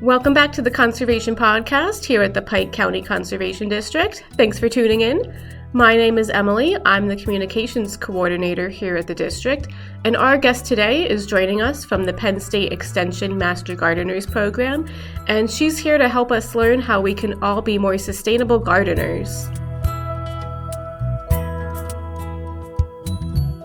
Welcome back to the Conservation Podcast here at the Pike County Conservation District. Thanks for tuning in. My name is Emily. I'm the Communications Coordinator here at the district, and our guest today is joining us from the Penn State Extension Master Gardeners Program, and she's here to help us learn how we can all be more sustainable gardeners.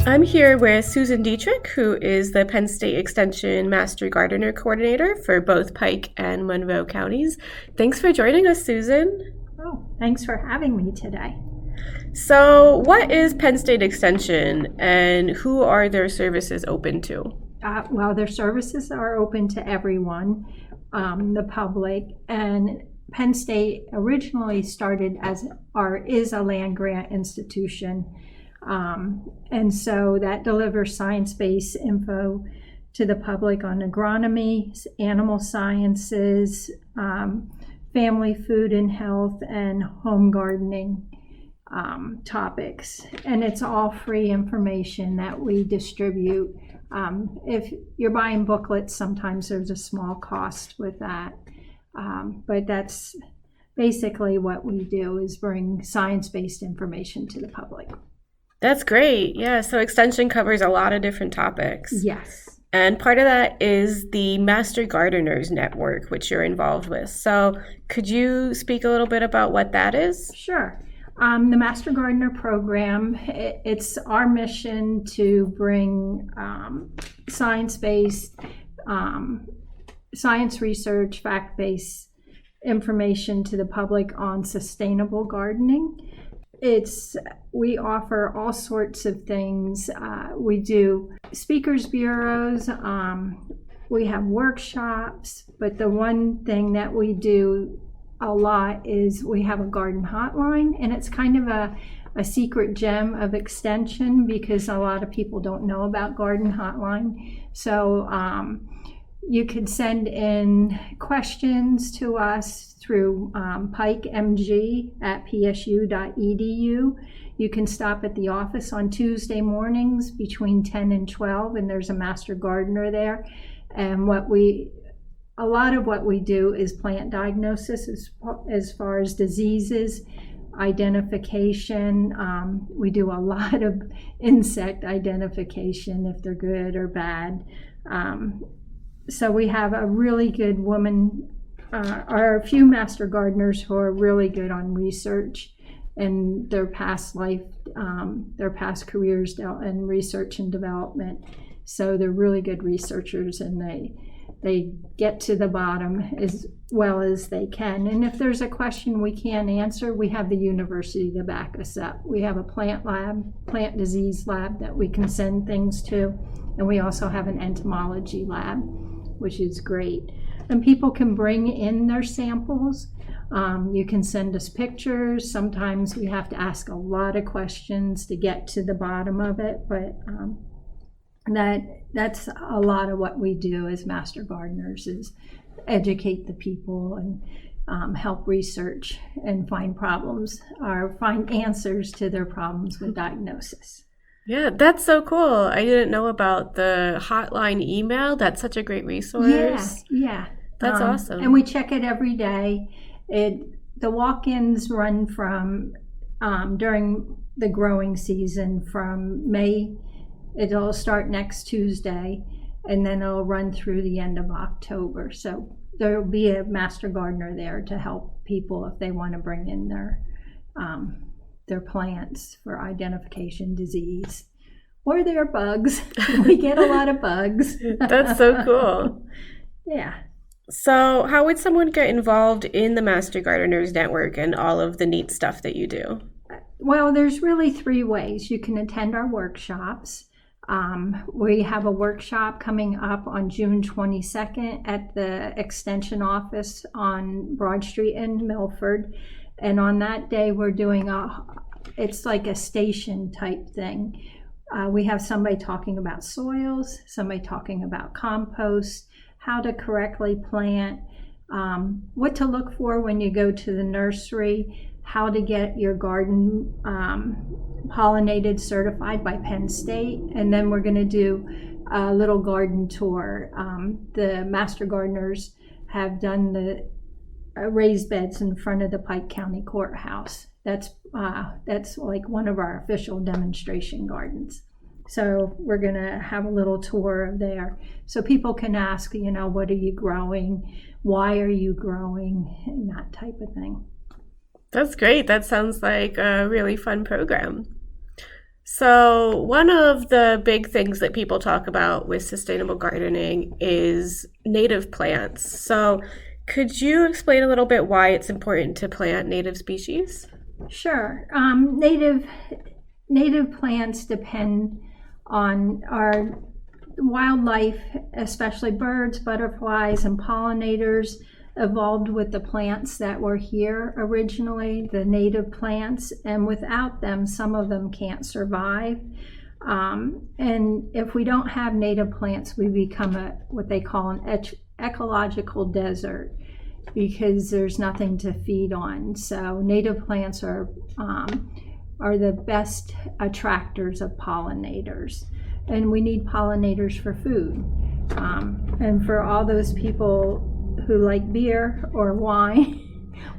I'm here with Susan Detrick, who is the Penn State Extension Master Gardener Coordinator for both Pike and Monroe Counties. Thanks for joining us, Susan. Oh, thanks for having me today. So, what is Penn State Extension and who are their services open to? Well, their services are open to everyone, the public, and Penn State originally started is a land grant institution. And so that delivers science-based info to the public on agronomy, animal sciences, family food and health, and home gardening topics. And it's all free information that we distribute. If you're buying booklets, sometimes there's a small cost with that. But that's basically what we do, is bring science-based information to the public. That's great. Yeah, so Extension covers a lot of different topics. Yes. And part of that is the Master Gardeners Network, which you're involved with. So could you speak a little bit about what that is? Sure. The Master Gardener Program, it's our mission to bring science-based, science research, fact-based information to the public on sustainable gardening. We offer all sorts of things. We do speakers bureaus, we have workshops, but the one thing that we do a lot is we have a garden hotline, and it's kind of a secret gem of Extension because a lot of people don't know about garden hotline. So you could send in questions to us through pikemg@psu.edu. You can stop at the office on Tuesday mornings between 10 and 12, and there's a master gardener there. And a lot of what we do is plant diagnosis as far as diseases, identification. We do a lot of insect identification, if they're good or bad. So we have a really good woman, or a few master gardeners who are really good on research and their past careers in research and development. So they're really good researchers, and they get to the bottom as well as they can. And if there's a question we can't answer, we have the university to back us up. We have a plant disease lab that we can send things to, and we also have an entomology lab, which is great. And people can bring in their samples. You can send us pictures. Sometimes we have to ask a lot of questions to get to the bottom of it, but that's a lot of what we do as master gardeners, is educate the people and help research and find problems or find answers to their problems with diagnosis. Yeah, that's so cool. I didn't know about the hotline email. That's such a great resource. Yeah. That's awesome. And we check it every day. The walk-ins run from during the growing season from May. It'll start next Tuesday, and then it'll run through the end of October. So there'll be a master gardener there to help people if they want to bring in their plants for identification, disease, or their bugs. We get a lot of bugs. That's so cool. Yeah. So how would someone get involved in the Master Gardeners Network and all of the neat stuff that you do? Well, there's really 3 ways. You can attend our workshops. We have a workshop coming up on June 22nd at the Extension office on Broad Street in Milford. And on that day, we're doing it's like a station type thing. We have somebody talking about soils, somebody talking about compost, how to correctly plant, what to look for when you go to the nursery, how to get your garden pollinated certified by Penn State. And then we're going to do a little garden tour. The master gardeners have done the raised beds in front of the Pike County Courthouse. That's like one of our official demonstration gardens. So we're going to have a little tour of there, so people can ask, what are you growing? Why are you growing? And that type of thing. That's great. That sounds like a really fun program. So one of the big things that people talk about with sustainable gardening is native plants. So could you explain a little bit why it's important to plant native species? Sure. Native plants depend on our wildlife, especially birds, butterflies, and pollinators evolved with the plants that were here originally, the native plants, and without them, some of them can't survive. And if we don't have native plants, we become what they call an ecological desert, because there's nothing to feed on. So native plants are the best attractors of pollinators, and we need pollinators for food. And for all those people who like beer or wine,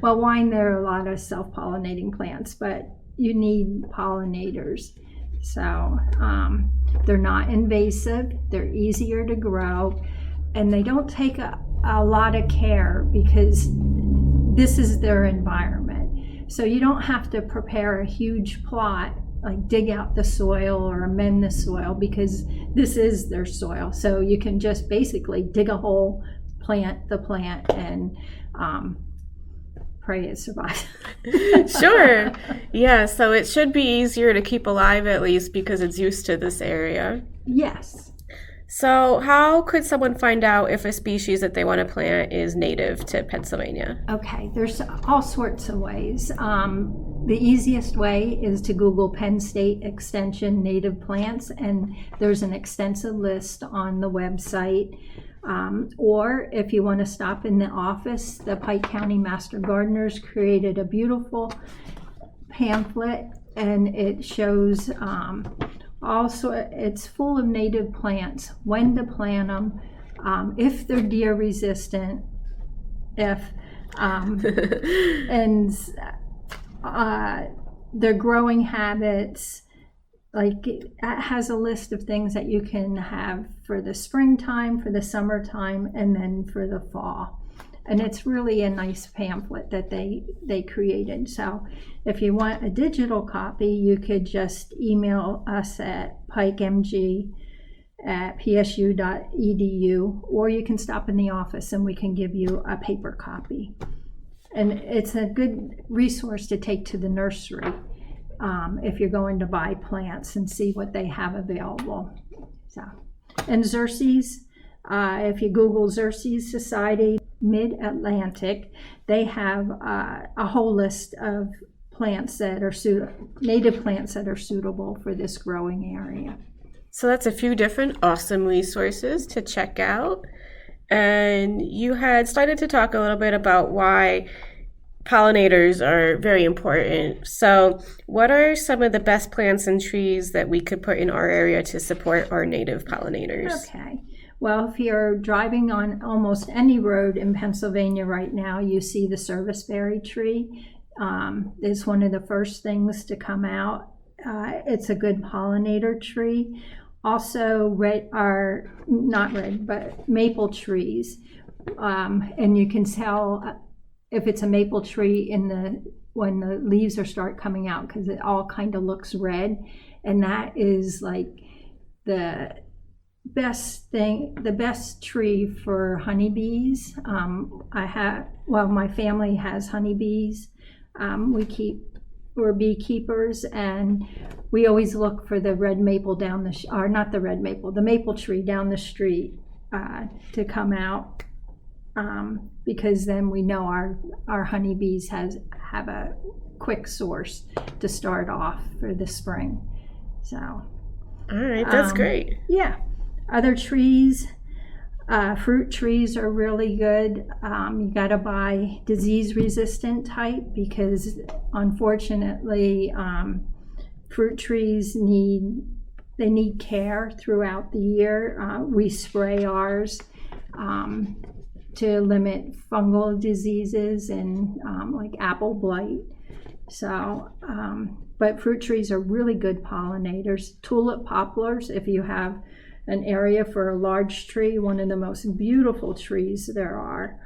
well, wine, there are a lot of self-pollinating plants, but you need pollinators. So they're not invasive, they're easier to grow, and they don't take a lot of care because this is their environment. So you don't have to prepare a huge plot, like dig out the soil or amend the soil, because this is their soil. So you can just basically dig a hole, plant the plant, and pray it survives. Sure. Yeah, so it should be easier to keep alive, at least because it's used to this area. Yes. So how could someone find out if a species that they want to plant is native to Pennsylvania? Okay, there's all sorts of ways. The easiest way is to Google Penn State Extension native plants, and there's an extensive list on the website. Or if you want to stop in the office, the Pike County Master Gardeners created a beautiful pamphlet, and it shows also, it's full of native plants, when to plant them, if they're deer resistant, and their growing habits. Like, it has a list of things that you can have for the springtime, for the summertime, and then for the fall. And it's really a nice pamphlet that they created. So if you want a digital copy, you could just email us at pikemg@psu.edu, or you can stop in the office and we can give you a paper copy. And it's a good resource to take to the nursery if you're going to buy plants and see what they have available. So, and Xerces, if you Google Xerces Society Mid-Atlantic, they have a whole list of plants that are native plants that are suitable for this growing area. So that's a few different awesome resources to check out. And you had started to talk a little bit about why pollinators are very important. So what are some of the best plants and trees that we could put in our area to support our native pollinators? Okay. Well, if you're driving on almost any road in Pennsylvania right now, you see the serviceberry tree. It's one of the first things to come out. It's a good pollinator tree. Also, maple trees. And you can tell if it's a maple tree when the leaves start coming out, because it all kind of looks red. And that is like the best tree for honeybees. My family has honeybees. We're beekeepers, and we always look for the red maple the maple tree down the street to come out, because then we know our honeybees have a quick source to start off for the spring. So, all right, that's great. Yeah. Other trees, fruit trees are really good. You got to buy disease-resistant type, because unfortunately, fruit trees need care throughout the year. We spray ours to limit fungal diseases and like apple blight. So, but fruit trees are really good pollinators. Tulip poplars, if you have an area for a large tree, one of the most beautiful trees there are.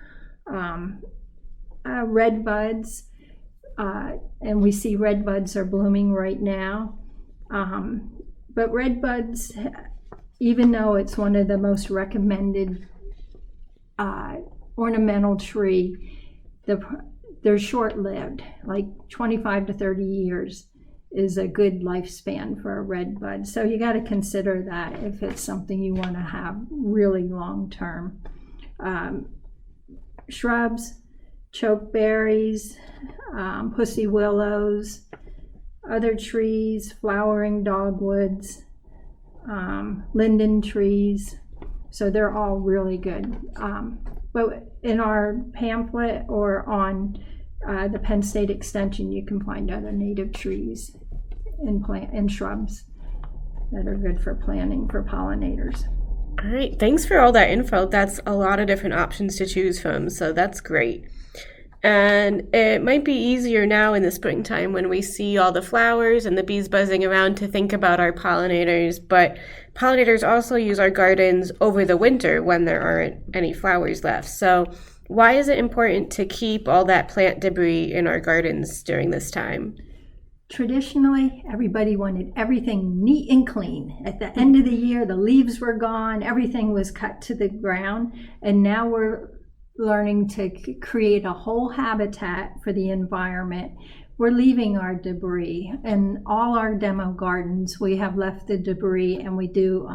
Red buds, and we see red buds are blooming right now. But red buds, even though it's one of the most recommended ornamental tree, they're short-lived, like 25 to 30 years is a good lifespan for a red bud. So you got to consider that if it's something you want to have really long-term. Shrubs, chokeberries, pussy willows, other trees, flowering dogwoods, linden trees. So they're all really good. But in our pamphlet or on the Penn State Extension, you can find other native trees and shrubs that are good for planting for pollinators. All right, thanks for all that info. That's a lot of different options to choose from, so that's great. And it might be easier now in the springtime when we see all the flowers and the bees buzzing around to think about our pollinators, but pollinators also use our gardens over the winter when there aren't any flowers left. So why is it important to keep all that plant debris in our gardens during this time? Traditionally, everybody wanted everything neat and clean. At the end of the year, the leaves were gone, everything was cut to the ground, and now we're learning to create a whole habitat for the environment. We're leaving our debris. In all our demo gardens, we have left the debris, and we do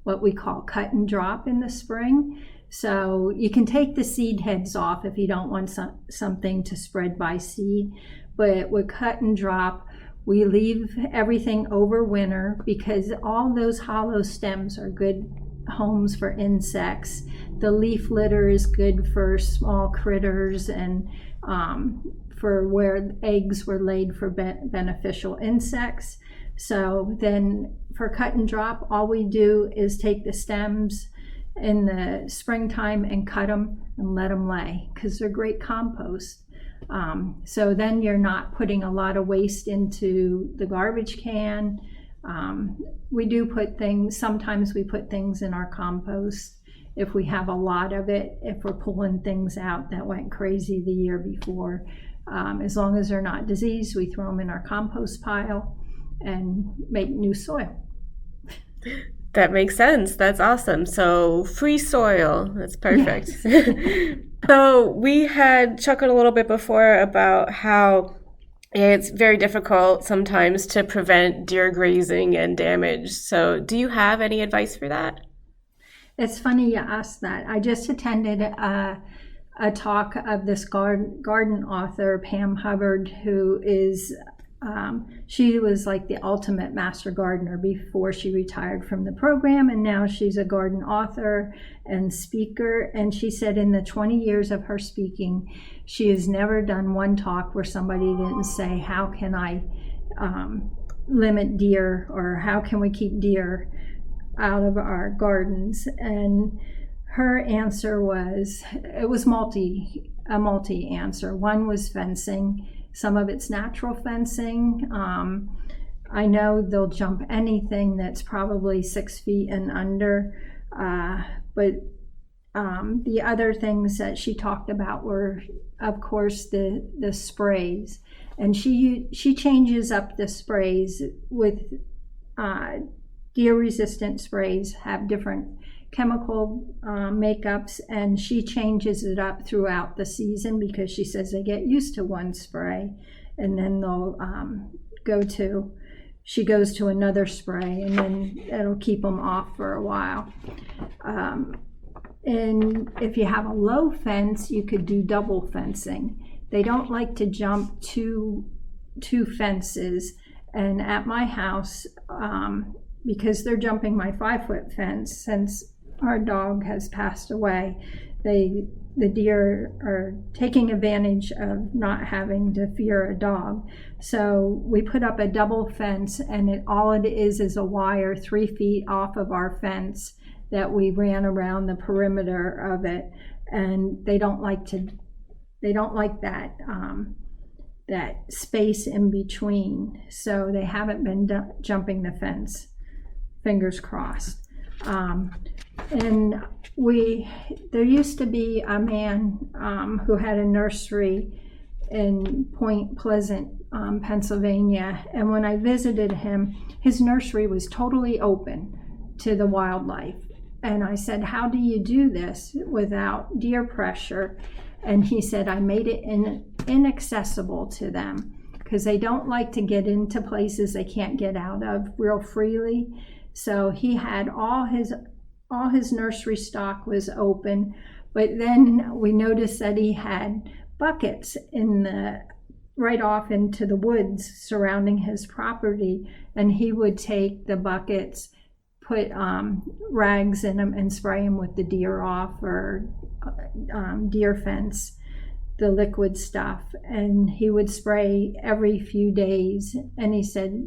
what we call cut and drop in the spring. So you can take the seed heads off if you don't want something to spread by seed. But with cut and drop, we leave everything over winter because all those hollow stems are good homes for insects. The leaf litter is good for small critters and for where eggs were laid for beneficial insects. So then for cut and drop, all we do is take the stems in the springtime and cut them and let them lay because they're great compost. So then you're not putting a lot of waste into the garbage can. We do put things, sometimes we put things in our compost if we have a lot of it, if we're pulling things out that went crazy the year before. As long as they're not diseased, we throw them in our compost pile and make new soil. That makes sense. That's awesome. So free soil. That's perfect. Yes. So we had chuckled a little bit before about how it's very difficult sometimes to prevent deer grazing and damage. So do you have any advice for that? It's funny you asked that. I just attended a talk of this garden author, Pam Hubbard, who is she was like the ultimate master gardener before she retired from the program, and now she's a garden author and speaker. And she said in the 20 years of her speaking, she has never done one talk where somebody didn't say, how can I limit deer, or how can we keep deer out of our gardens? And her answer was, it was a multi answer. One was fencing. Some of it's natural fencing. I know they'll jump anything that's probably 6 feet and under. But the other things that she talked about were, of course, the sprays. And she changes up the sprays with deer-resistant sprays, have different chemical makeups, and she changes it up throughout the season because she says they get used to one spray and then they'll she goes to another spray, and then it'll keep them off for a while. And if you have a low fence, you could do double fencing. They don't like to jump two fences, and at my house, because they're jumping my 5-foot fence, since our dog has passed away, the deer are taking advantage of not having to fear a dog. So we put up a double fence, and all it is a wire 3 feet off of our fence that we ran around the perimeter of it. and they don't like that that space in between, so they haven't been jumping the fence. Fingers crossed. And there used to be a man who had a nursery in Point Pleasant, Pennsylvania, and when I visited him, his nursery was totally open to the wildlife. And I said, how do you do this without deer pressure? And he said, I made it inaccessible to them because they don't like to get into places they can't get out of real freely. So he had all his nursery stock was open, but then we noticed that he had buckets right off into the woods surrounding his property, and he would take the buckets, put rags in them, and spray them with the deer off or deer fence, the liquid stuff, and he would spray every few days. And he said,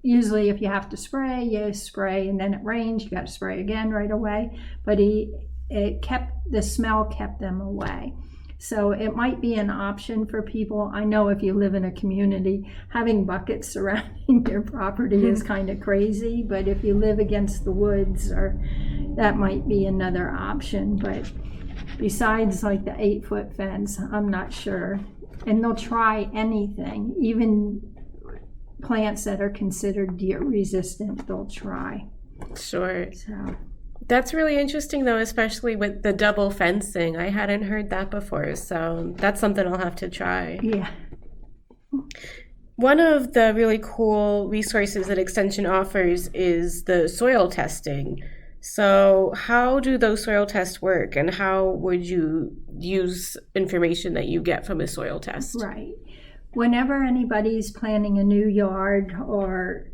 usually if you have to spray, you spray, and then it rains, you got to spray again right away. But the smell kept them away. So it might be an option for people. I know if you live in a community, having buckets surrounding your property is kind of crazy, but if you live against the woods, that might be another option. But besides like the 8-foot fence, I'm not sure. And they'll try anything, even plants that are considered deer resistant, they'll try. Sure. So that's really interesting, though, especially with the double fencing. I hadn't heard that before, so that's something I'll have to try. Yeah. One of the really cool resources that Extension offers is the soil testing. So how do those soil tests work, and how would you use information that you get from a soil test? Right. Whenever anybody's planting a new yard, or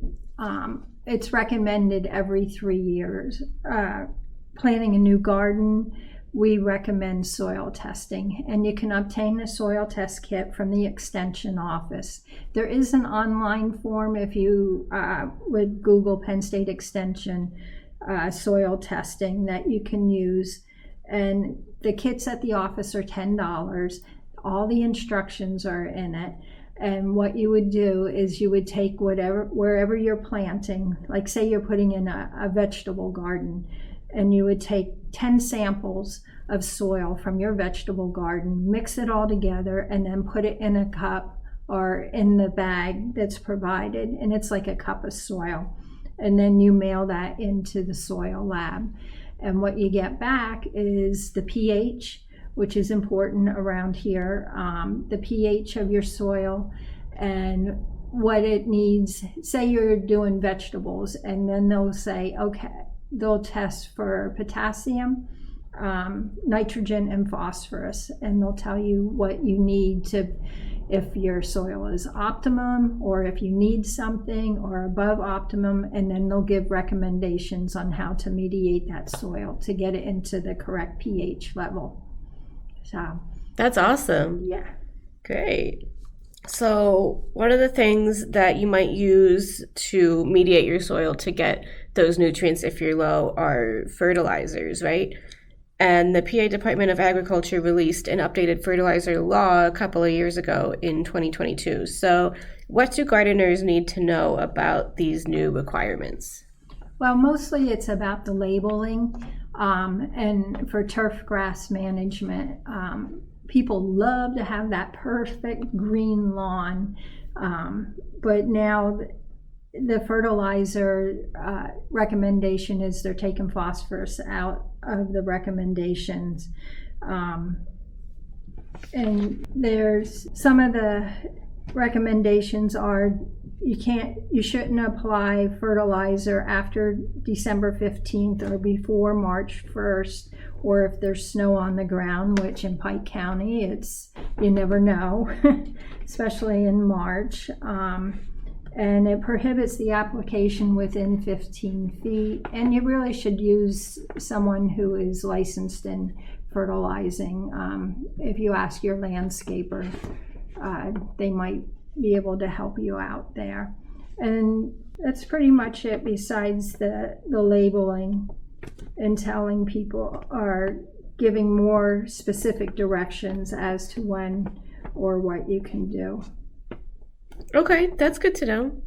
it's recommended every 3 years, planting a new garden, we recommend soil testing. And you can obtain a soil test kit from the Extension office. There is an online form if you would Google Penn State Extension soil testing that you can use. And the kits at the office are $10. All the instructions are in it. And what you would do is you would take wherever you're planting, like say you're putting in a vegetable garden, and you would take 10 samples of soil from your vegetable garden, mix it all together, and then put it in a cup or in the bag that's provided, and it's like a cup of soil. And then you mail that into the soil lab. And what you get back is the pH, which is important around here, the pH of your soil and what it needs. Say you're doing vegetables, and then they'll say, okay, they'll test for potassium, nitrogen, and phosphorus, and they'll tell you what you need if your soil is optimum, or if you need something, or above optimum, and then they'll give recommendations on how to mediate that soil to get it into the correct pH level. So that's awesome. Yeah. Great. So one of the things that you might use to mediate your soil to get those nutrients if you're low are fertilizers, right? And the PA Department of Agriculture released an updated fertilizer law a couple of years ago in 2022. So what do gardeners need to know about these new requirements? Well, mostly it's about the labeling. And for turf grass management, people love to have that perfect green lawn, but now the fertilizer recommendation is they're taking phosphorus out of the recommendations, and there's some of the recommendations are you shouldn't apply fertilizer after December 15th or before March 1st, or if there's snow on the ground, which in Pike County, you never know, especially in March. And it prohibits the application within 15 feet. And you really should use someone who is licensed in fertilizing. If you ask your landscaper, they might be able to help you out there. And that's pretty much it, besides the labeling and telling people, or giving more specific directions as to when or what you can do. Okay, that's good to know.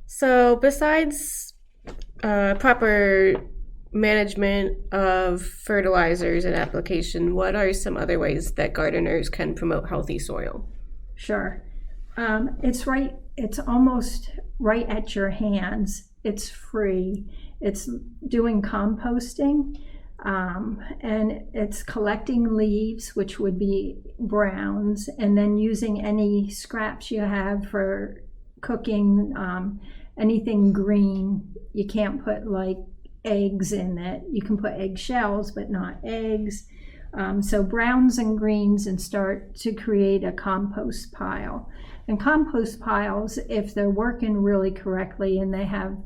So besides proper management of fertilizers and application, what are some other ways that gardeners can promote healthy soil? Sure. It's almost right at your hands. It's free. It's doing composting, and it's collecting leaves, which would be browns, and then using any scraps you have for cooking, anything green. You can't put like eggs in it. You can put eggshells, but not eggs. So browns and greens, and start to create a compost pile. And compost piles, if they're working really correctly and they have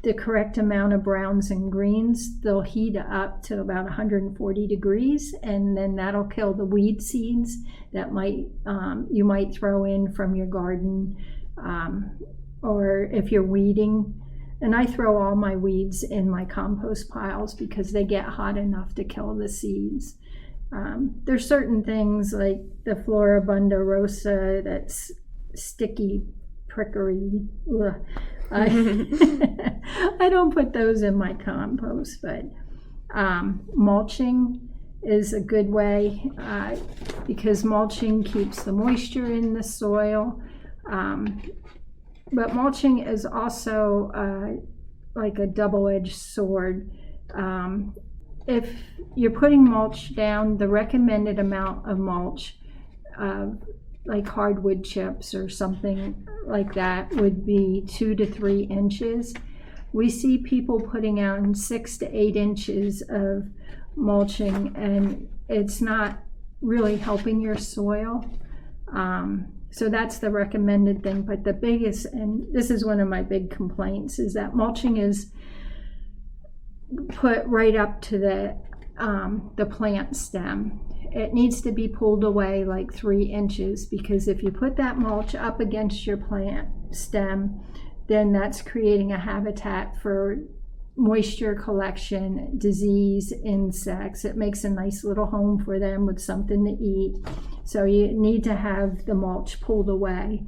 the correct amount of browns and greens, they'll heat up to about 140 degrees, and then that'll kill the weed seeds that you might throw in from your garden, or if you're weeding. And I throw all my weeds in my compost piles because they get hot enough to kill the seeds. There's certain things like the Floribunda rosa that's sticky, prickery. I don't put those in my compost, but mulching is a good way because mulching keeps the moisture in the soil. But mulching is also like a double-edged sword. If you're putting mulch down, the recommended amount of mulch, like hardwood chips or something like that, would be 2 to 3 inches. We see people putting out 6 to 8 inches of mulching, and it's not really helping your soil. So that's the recommended thing. But the biggest, and this is one of my big complaints, is that mulching is put right up to the plant stem. It needs to be pulled away like 3 inches, because if you put that mulch up against your plant stem, then that's creating a habitat for moisture collection, disease, insects. It makes a nice little home for them with something to eat. So you need to have the mulch pulled away.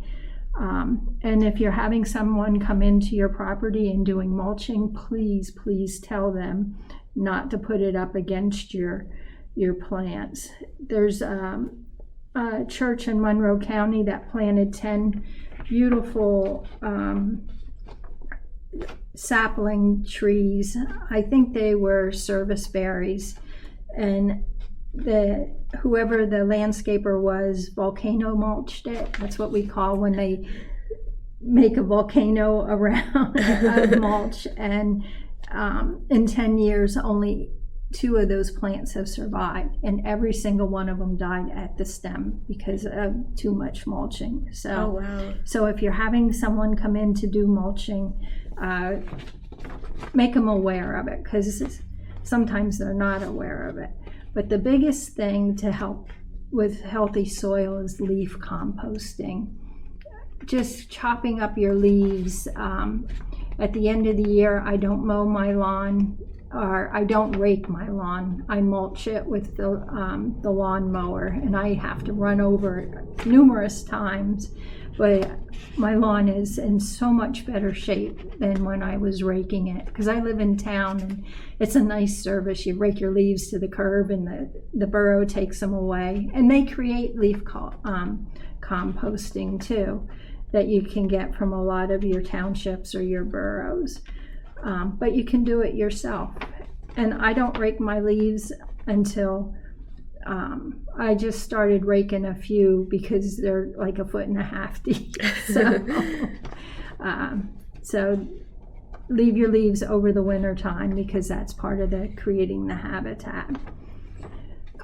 And if you're having someone come into your property and doing mulching, please tell them not to put it up against your plants. There's a church in Monroe County that planted 10 beautiful sapling trees. I think they were service berries, and whoever the landscaper was volcano mulched it. That's what we call when they make a volcano around of mulch. And in 10 years, only 2 of those plants have survived, and every single one of them died at the stem because of too much mulching. So, oh, wow. So if you're having someone come in to do mulching, make them aware of it, because sometimes they're not aware of it. But the biggest thing to help with healthy soil is leaf composting. Just chopping up your leaves. At the end of the year, I don't mow my lawn, or I don't rake my lawn. I mulch it with the lawn mower, and I have to run over it numerous times. But my lawn is in so much better shape than when I was raking it, because I live in town and it's a nice service. You rake your leaves to the curb and the burro takes them away. And they create leaf composting too, that you can get from a lot of your townships or your boroughs. But you can do it yourself. And I don't rake my leaves until I just started raking a few, because they're like 1.5 feet deep. So leave your leaves over the winter time, because that's part of creating the habitat.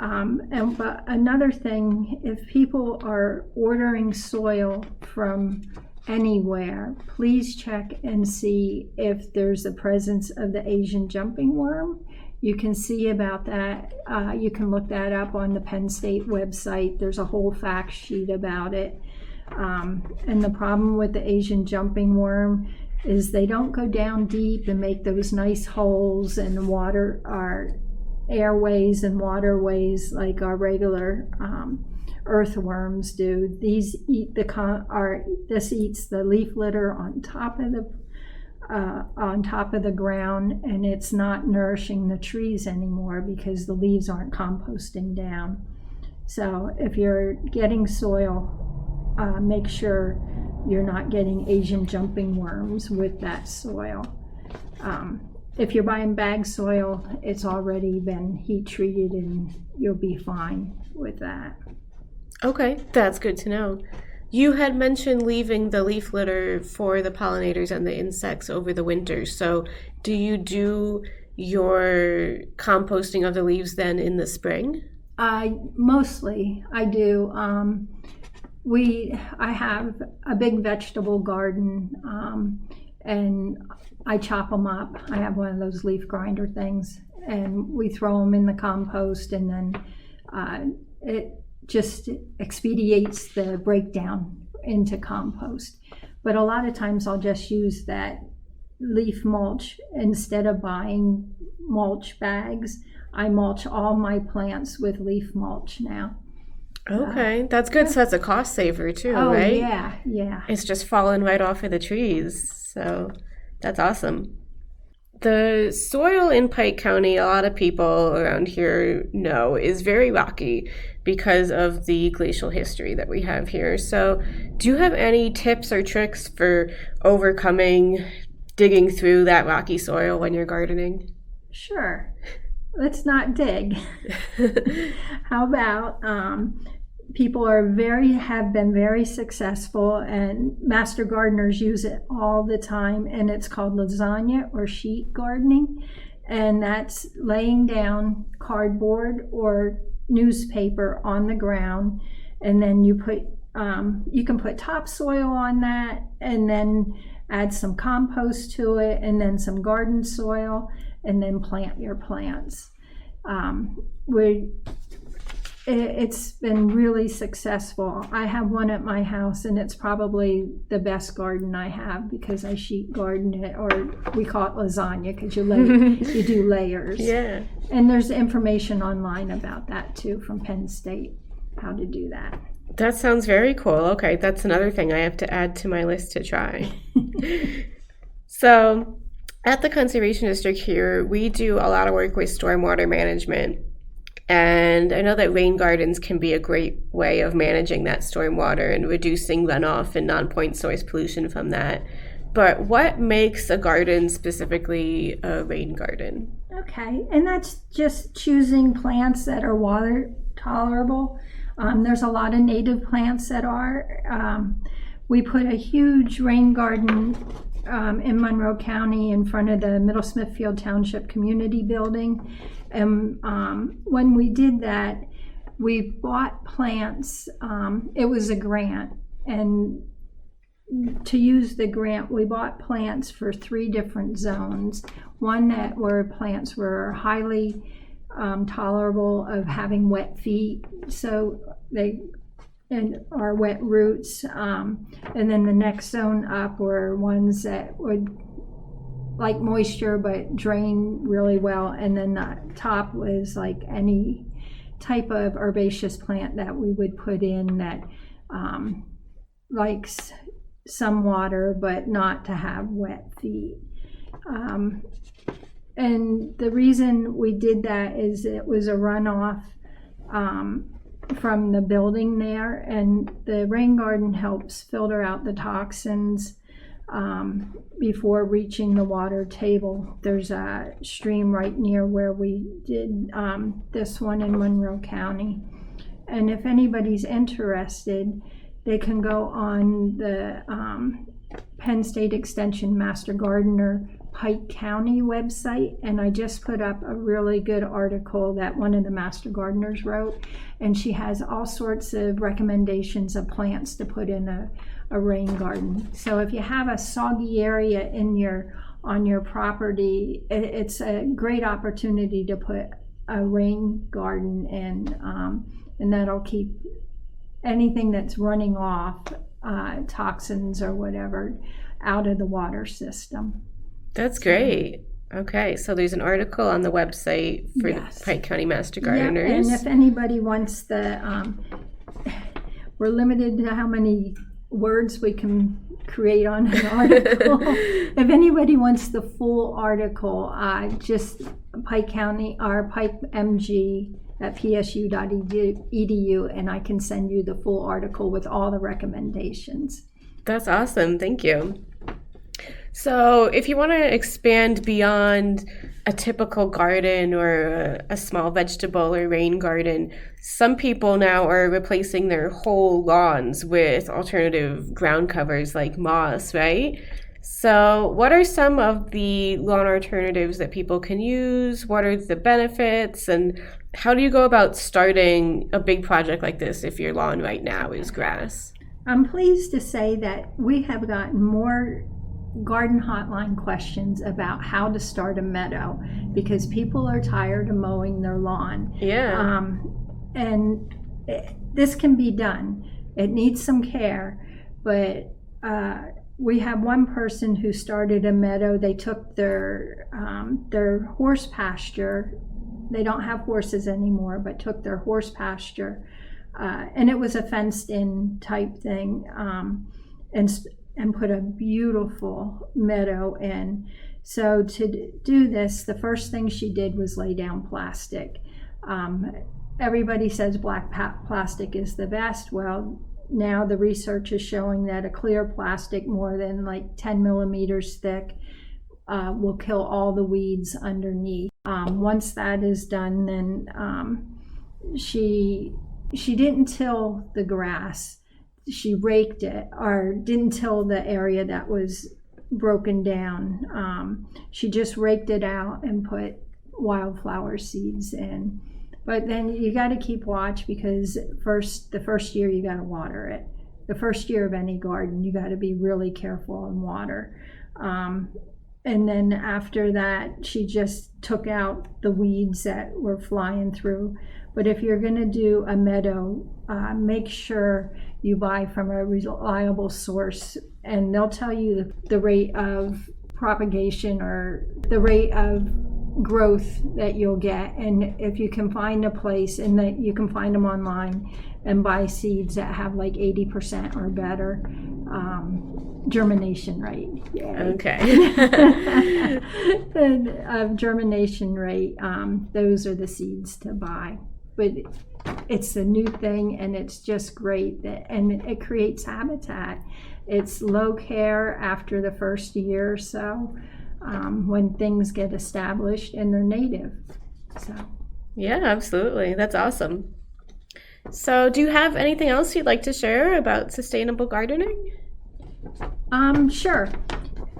But another thing, if people are ordering soil from anywhere, please check and see if there's a presence of the Asian jumping worm. You can see about that. You can look that up on the Penn State website. There's a whole fact sheet about it. And the problem with the Asian jumping worm is they don't go down deep and make those nice holes, and the water airways and waterways like our regular earthworms do. These eat this eats the leaf litter on top of the ground, and it's not nourishing the trees anymore because the leaves aren't composting down. So if you're getting soil, make sure you're not getting Asian jumping worms with that soil. If you're buying bag soil, it's already been heat treated and you'll be fine with that. Okay, that's good to know. You had mentioned leaving the leaf litter for the pollinators and the insects over the winter. So do you do your composting of the leaves then in the spring? Mostly I do. I have a big vegetable garden, and I chop them up. I have one of those leaf grinder things, and we throw them in the compost, and then it just expedites the breakdown into compost. But a lot of times I'll just use that leaf mulch instead of buying mulch bags. I mulch all my plants with leaf mulch now. Okay, that's good. So that's a cost saver too, right? Yeah. It's just falling right off of the trees. So that's awesome. The soil in Pike County, a lot of people around here know, is very rocky because of the glacial history that we have here. So do you have any tips or tricks for overcoming digging through that rocky soil when you're gardening? Sure. Let's not dig. How about people have been very successful, and master gardeners use it all the time, and it's called lasagna or sheet gardening, and that's laying down cardboard or newspaper on the ground, and then you can put topsoil on that, and then add some compost to it, and then some garden soil, and then plant your plants. It's been really successful. I have one at my house, and it's probably the best garden I have because I sheet garden it, or we call it lasagna because you do layers. Yeah. And there's information online about that too from Penn State, how to do that. That sounds very cool. Okay, that's another thing I have to add to my list to try. So at the Conservation District here, we do a lot of work with stormwater management. And I know that rain gardens can be a great way of managing that stormwater and reducing runoff and non-point source pollution from that. But what makes a garden specifically a rain garden? Okay, and that's just choosing plants that are water tolerable. There's a lot of native plants that are. We put a huge rain garden in Monroe County in front of the Middle Smithfield Township Community Building. And when we did that, we bought plants. It was a grant, and to use the grant, we bought plants for 3 different zones. One where plants were highly tolerable of having wet feet, so are wet roots, and then the next zone up were ones that would like moisture but drain really well, and then the top was like any type of herbaceous plant that we would put in that likes some water but not to have wet feet. And the reason we did that is it was a runoff from the building there, and the rain garden helps filter out the toxins before reaching the water table. There's a stream right near where we did this one in Monroe County. And if anybody's interested, they can go on the Penn State Extension Master Gardener Pike County website, and I just put up a really good article that one of the master gardeners wrote, and she has all sorts of recommendations of plants to put in a rain garden. So if you have a soggy area on your property, it's a great opportunity to put a rain garden in, and that'll keep anything that's running off, toxins or whatever, out of the water system. That's great. Okay, so there's an article on the website for the Pike County Master Gardeners. Yeah, and if anybody wants we're limited to how many words we can create on an article. If anybody wants the full article, just Pike County or Pike MG at psu.edu, and I can send you the full article with all the recommendations. That's awesome. Thank you. So if you want to expand beyond a typical garden or a small vegetable or rain garden, some people now are replacing their whole lawns with alternative ground covers like moss, right? So what are some of the lawn alternatives that people can use? What are the benefits? And how do you go about starting a big project like this if your lawn right now is grass? I'm pleased to say that we have gotten more garden hotline questions about how to start a meadow because people are tired of mowing their lawn. Yeah. And this can be done. It needs some care, but we have one person who started a meadow. They took their horse pasture. They don't have horses anymore, but took their horse pasture, and it was a fenced-in type thing, and put a beautiful meadow in. So to do this, the first thing she did was lay down plastic. Everybody says black plastic is the best. Well, now the research is showing that a clear plastic more than like 10 millimeters thick will kill all the weeds underneath. Once that is done, then she didn't till the grass. She raked it, or didn't till the area that was broken down. She just raked it out and put wildflower seeds in. But then you got to keep watch because the first year you got to water it. The first year of any garden, you got to be really careful and water. And then after that, she just took out the weeds that were flying through. But if you're going to do a meadow, make sure you buy from a reliable source, and they'll tell you the rate of propagation or the rate of growth that you'll get. And if you can find a place, and that you can find them online and buy seeds that have like 80% or better germination rate. Yay. Okay. Germination rate, those are the seeds to buy. But it's a new thing, and it's just great, and it creates habitat. It's low care after the first year or so, when things get established and they're native. So yeah, absolutely. That's awesome. So do you have anything else you'd like to share about sustainable gardening? Sure.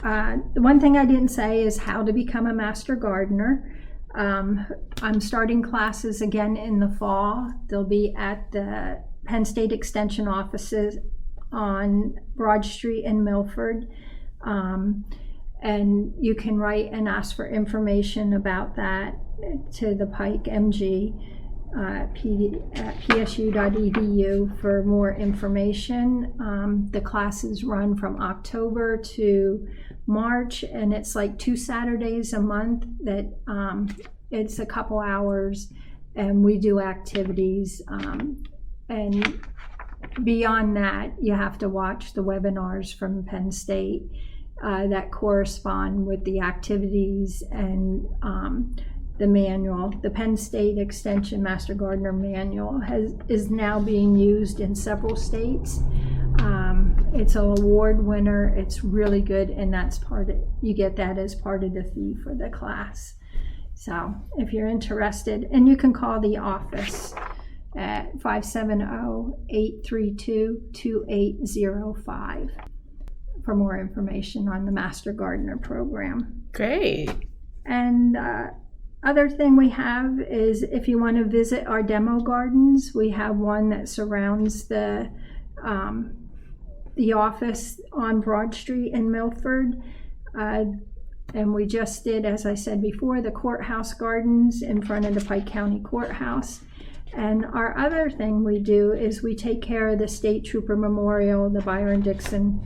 The one thing I didn't say is how to become a master gardener. I'm starting classes again in the fall. They'll be at the Penn State Extension offices on Broad Street in Milford. And you can write and ask for information about that to the Pike MG at psu.edu for more information. The classes run from October to March, and it's like 2 Saturdays a month that it's a couple hours, and we do activities. And beyond that, you have to watch the webinars from Penn State that correspond with the activities and the manual. The Penn State Extension Master Gardener Manual is now being used in several states. It's an award winner. It's really good, and you get that as part of the fee for the class. So if you're interested, and you can call the office at 570-832-2805 for more information on the Master Gardener program. Great. And other thing we have is if you want to visit our demo gardens, we have one that surrounds the office on Broad Street in Milford. And we just did, as I said before, the courthouse gardens in front of the Pike County Courthouse. And our other thing we do is we take care of the State Trooper Memorial, the Byron Dixon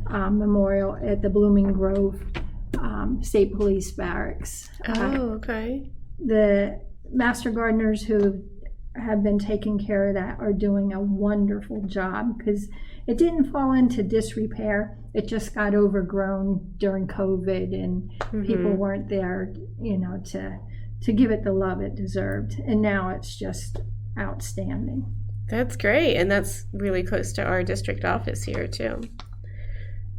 Memorial at the Blooming Grove State Police Barracks. Oh, okay. The master gardeners who have been taking care of that are doing a wonderful job, because it didn't fall into disrepair. It just got overgrown during COVID, and people weren't there, to give it the love it deserved. And now it's just outstanding. That's great. And that's really close to our district office here too.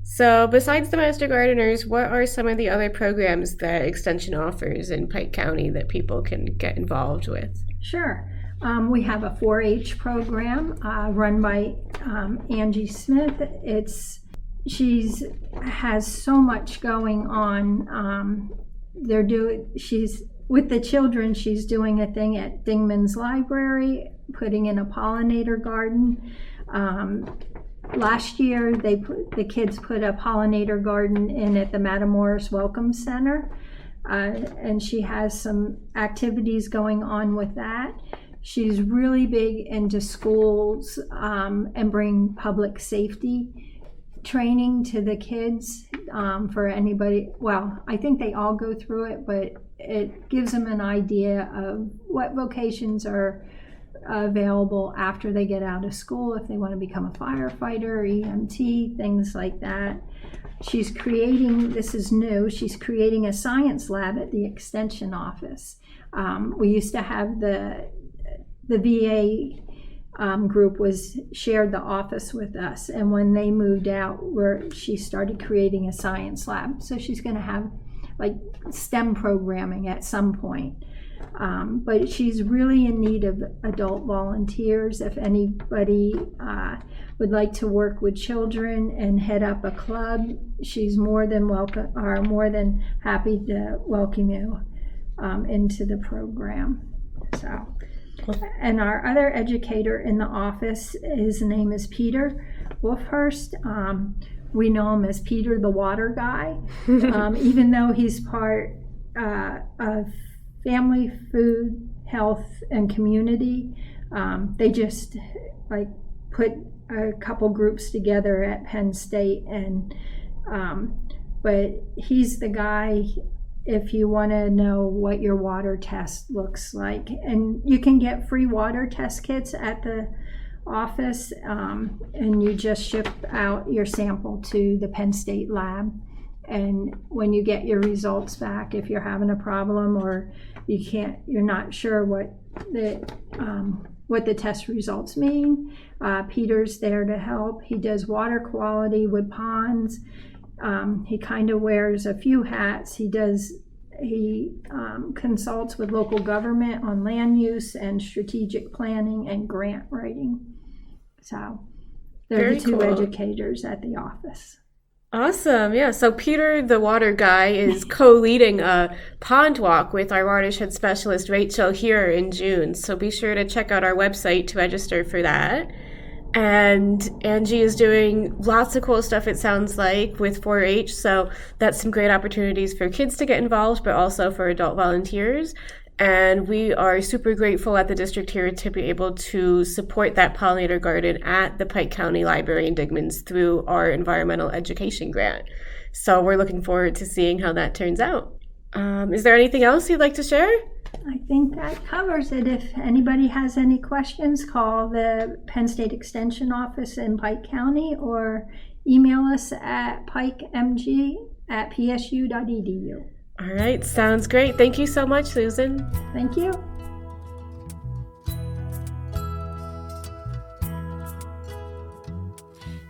So besides the Master Gardeners, what are some of the other programs that Extension offers in Pike County that people can get involved with? Sure. We have a 4-H program run by Angie Smith. She's has so much going on. She's with the children. She's doing a thing at Dingman's Library, putting in a pollinator garden. Last year, the kids put a pollinator garden in at the Matamoros Welcome Center, and she has some activities going on with that. She's really big into schools and bring public safety training to the kids for anybody. Well, I think they all go through it, but it gives them an idea of what vocations are available after they get out of school, if they want to become a firefighter, EMT, things like that. She's creating, this is new, she's creating a science lab at the Extension office. We used to have the VA group shared the office with us, and when they moved out, she started creating a science lab. So she's going to have like STEM programming at some point. But she's really in need of adult volunteers. If anybody would like to work with children and head up a club, she's more than happy to welcome you into the program. So, and our other educator in the office, his name is Peter Wolfhurst. We know him as Peter the Water Guy, even though he's part of Family, Food, Health, and Community. They just put a couple groups together at Penn State, and but he's the guy if you want to know what your water test looks like. And you can get free water test kits at the office, and you just ship out your sample to the Penn State lab. And when you get your results back, if you're having a problem or you're not sure what the test results mean, Peter's there to help. He does water quality with ponds. He kind of wears a few hats. He consults with local government on land use and strategic planning and grant writing. So they're the two educators at the office. Awesome. Yeah. So Peter, the water guy, is co-leading a pond walk with our watershed specialist, Rachel, here in June. So be sure to check out our website to register for that. And Angie is doing lots of cool stuff, it sounds like, with 4-H. So that's some great opportunities for kids to get involved, but also for adult volunteers. And we are super grateful at the district here to be able to support that pollinator garden at the Pike County Library in Dingman's through our environmental education grant. So we're looking forward to seeing how that turns out. Is there anything else you'd like to share? I think that covers it. If anybody has any questions, call the Penn State Extension office in Pike County or email us at pikemg@psu.edu. All right, sounds great. Thank you so much, Susan. Thank you.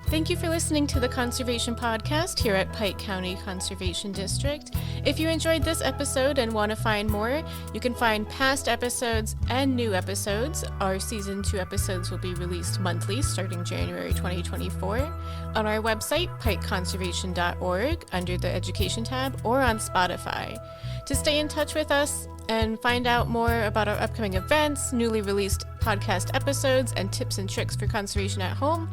Thank you for listening to the Conservation Podcast here at Pike County Conservation District. If you enjoyed this episode and want to find more, you can find past episodes and new episodes. Our Season 2 episodes will be released monthly starting January 2024 on our website, pikeconservation.org, under the Education tab, or on Spotify. To stay in touch with us and find out more about our upcoming events, newly released podcast episodes, and tips and tricks for conservation at home,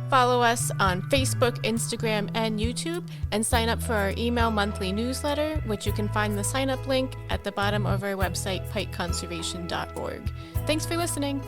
follow us on Facebook, Instagram, and YouTube, and sign up for our email monthly newsletter, which you can find the sign up link at the bottom of our website, pikeconservation.org. Thanks for listening.